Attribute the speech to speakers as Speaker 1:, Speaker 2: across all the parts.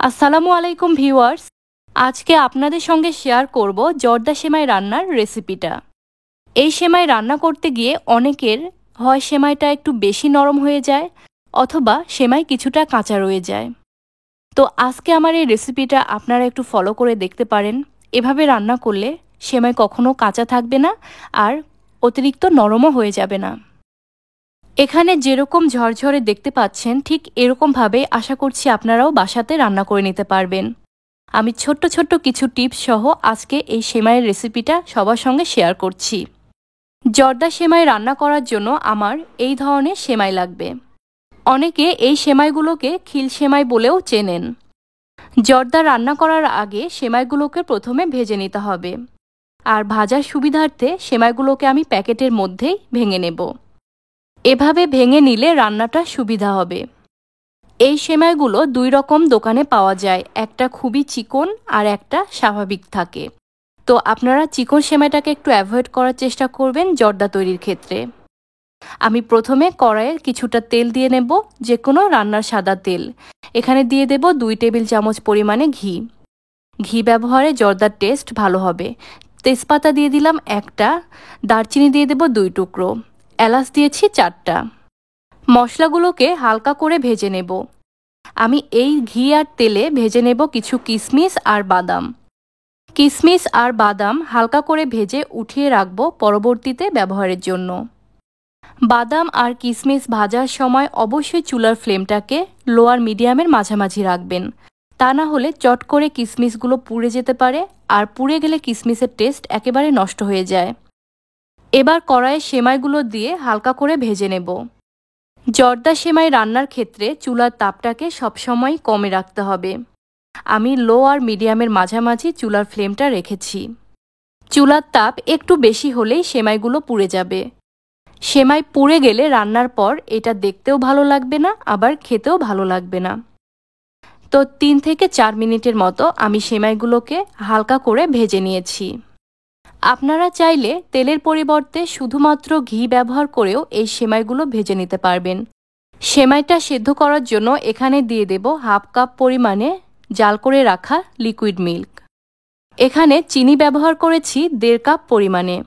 Speaker 1: আসসালামু আলাইকুম ভিউয়ার্স। আজকে আপনাদের সঙ্গে শেয়ার করব জর্দা সেমাই রান্নার রেসিপিটা। এই সেমাই রান্না করতে গিয়ে অনেকের হয় সেমাইটা একটু বেশি নরম হয়ে যায় অথবা সেমাই কিছুটা কাঁচা রয়ে যায়। তো আজকে আমার এই রেসিপিটা আপনারা একটু ফলো করে দেখতে পারেন। এভাবে রান্না করলে সেমাই কখনো কাঁচা থাকবে না আর অতিরিক্ত নরমও হয়ে যাবে না। এখানে যেরকম ঝরঝরে দেখতে পাচ্ছেন ঠিক এরকমভাবে আশা করছি আপনারাও বাসাতে রান্না করে নিতে পারবেন। আমি ছোট্ট ছোট্ট কিছু টিপস সহ আজকে এই সেমাইয়ের রেসিপিটা সবার সঙ্গে শেয়ার করছি। জর্দা সেমাই রান্না করার জন্য আমার এই ধরনের সেমাই লাগবে। অনেকে এই সেমাইগুলোকে খিল সেমাই বলেও চেনেন। জর্দা রান্না করার আগে সেমাইগুলোকে প্রথমে ভেজে নিতে হবে, আর ভাজার সুবিধার্থে সেমাইগুলোকে আমি প্যাকেটের মধ্যেই ভেঙে নেব। এভাবে ভেঙে নিলে রান্নাটা সুবিধা হবে। এই সেমাইগুলো দুই রকম দোকানে পাওয়া যায়, একটা খুবই চিকন আর একটা স্বাভাবিক থাকে। তো আপনারা চিকন সেমাইটাকে একটু অ্যাভয়েড করার চেষ্টা করবেন জর্দা তৈরির ক্ষেত্রে। আমি প্রথমে কড়াইয়ে কিছুটা তেল দিয়ে নেব, যে কোনো রান্নার সাদা তেল। এখানে দিয়ে দেব 2 টেবিল চামচ পরিমাণে ঘি। ঘি ব্যবহারে জর্দার টেস্ট ভালো হবে। তেজপাতা দিয়ে দিলাম 1টা, দারচিনি দিয়ে দেব 2 টুকরো, এলাচ দিয়েছি 4টা। মশলাগুলোকে হালকা করে ভেজে নেব। আমি এই ঘি আর তেলে ভেজে নেব কিছু কিশমিশ আর বাদাম। কিশমিশ আর বাদাম হালকা করে ভেজে উঠিয়ে রাখব পরবর্তীতে ব্যবহারের জন্য। বাদাম আর কিশমিশ ভাজার সময় অবশ্যই চুলার ফ্লেমটাকে লো আর মিডিয়ামের মাঝামাঝি রাখবেন, তা না হলে চট করে কিশমিশগুলো পুড়ে যেতে পারে, আর পুড়ে গেলে কিশমিশের টেস্ট একেবারে নষ্ট হয়ে যায়। এবার কড়াইয়ে সেমাইগুলো দিয়ে হালকা করে ভেজে নেব। জর্দা সেমাই রান্নার ক্ষেত্রে চুলার তাপটাকে সবসময় কমে রাখতে হবে। আমি লো আর মিডিয়ামের মাঝামাঝি চুলার ফ্লেমটা রেখেছি। চুলার তাপ একটু বেশি হলেই সেমাইগুলো পুড়ে যাবে। সেমাই পুড়ে গেলে রান্নার পর এটা দেখতেও ভালো লাগবে না, আবার খেতেও ভালো লাগবে না। তো 3 থেকে 4 মিনিটের মতো আমি সেমাইগুলোকে হালকা করে ভেজে নিয়েছি। আপনারা চাইলে তেলের পরিবর্তে শুধুমাত্র ঘি ব্যবহার করেও এই সেমাইগুলো ভেজে নিতে পারবেন। সেমাইটা সেদ্ধ করার জন্য এখানে দিয়ে দেব 1/2 কাপ পরিমাণে জাল করে রাখা লিকুইড মিল্ক। এখানে চিনি ব্যবহার করেছি 1.5 কাপ পরিমাণে।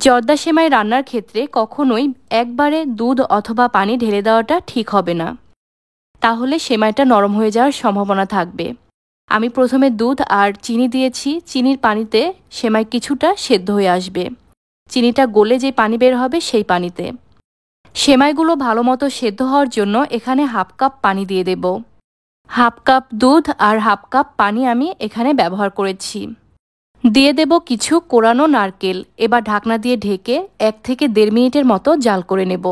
Speaker 1: জর্দা সেমাই রান্নার ক্ষেত্রে কখনোই একবারে দুধ অথবা পানি ঢেলে দেওয়াটা ঠিক হবে না, তাহলে সেমাইটা নরম হয়ে যাওয়ার সম্ভাবনা থাকবে। আমি প্রথমে দুধ আর চিনি দিয়েছি। চিনির পানিতে সেমাই কিছুটা সেদ্ধ হয়ে আসবে। চিনিটা গলে যে পানি বের হবে সেই পানিতে। সেমাইগুলো ভালো মতো সেদ্ধ হওয়ার জন্য এখানে 1/2 কাপ পানি দিয়ে দেব। 1/2 কাপ দুধ আর 1/2 কাপ পানি আমি এখানে ব্যবহার করেছি। দিয়ে দেব কিছু কোরানো নারকেল। এবার ঢাকনা দিয়ে ঢেকে 1 থেকে 1.5 মিনিটের মতো জাল করে নেব।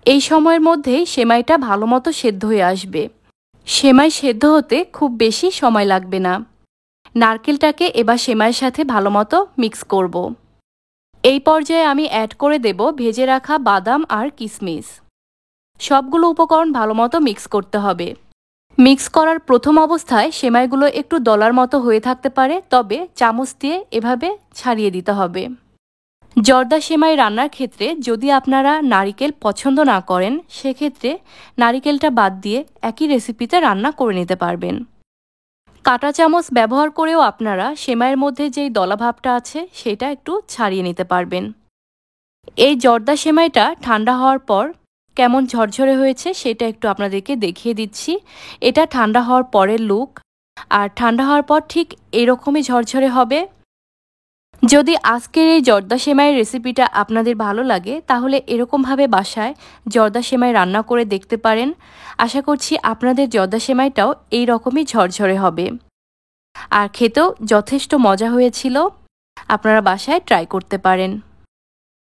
Speaker 1: এই সময়ের মধ্যেই সেমাইটা ভালো মতো সেদ্ধ হয়ে আসবে। সেমাই সেদ্ধ হতে খুব বেশি সময় লাগবে না। নারকেলটাকে এবার সেমাইয়ের সাথে ভালো মতো মিক্স করব। এই পর্যায়ে আমি অ্যাড করে দেব ভেজে রাখা বাদাম আর কিশমিশ। সবগুলো উপকরণ ভালো মতো মিক্স করতে হবে। মিক্স করার প্রথম অবস্থায় সেমাইগুলো একটু দলার মতো হয়ে থাকতে পারে, তবে চামচ দিয়ে এভাবে ছাড়িয়ে দিতে হবে। জর্দা সেমাই রান্নার ক্ষেত্রে যদি আপনারা নারিকেল পছন্দ না করেন, সেক্ষেত্রে নারিকেলটা বাদ দিয়ে একই রেসিপিতে রান্না করে নিতে পারবেন। কাঁটা চামচ ব্যবহার করেও আপনারা সেমাইয়ের মধ্যে যেই দলাভাবটা আছে সেটা একটু ছাড়িয়ে নিতে পারবেন। এই জর্দা সেমাইটা ঠান্ডা হওয়ার পর কেমন ঝরঝরে হয়েছে সেটা একটু আপনাদেরকে দেখিয়ে দিচ্ছি। এটা ঠান্ডা হওয়ার পরের লুক, আর ঠান্ডা হওয়ার পর ঠিক এরকমই ঝরঝরে হবে। যদি আজকের এই জর্দা সেমাইয়ের রেসিপিটা আপনাদের ভালো লাগে, তাহলে এরকমভাবে বাসায় জর্দা সেমাই রান্না করে দেখতে পারেন। আশা করছি আপনাদের জর্দা সেমাইটাও এই রকমই ঝরঝরে হবে, আর খেতেও যথেষ্ট মজা হয়েছিল। আপনারা বাসায় ট্রাই করতে পারেন।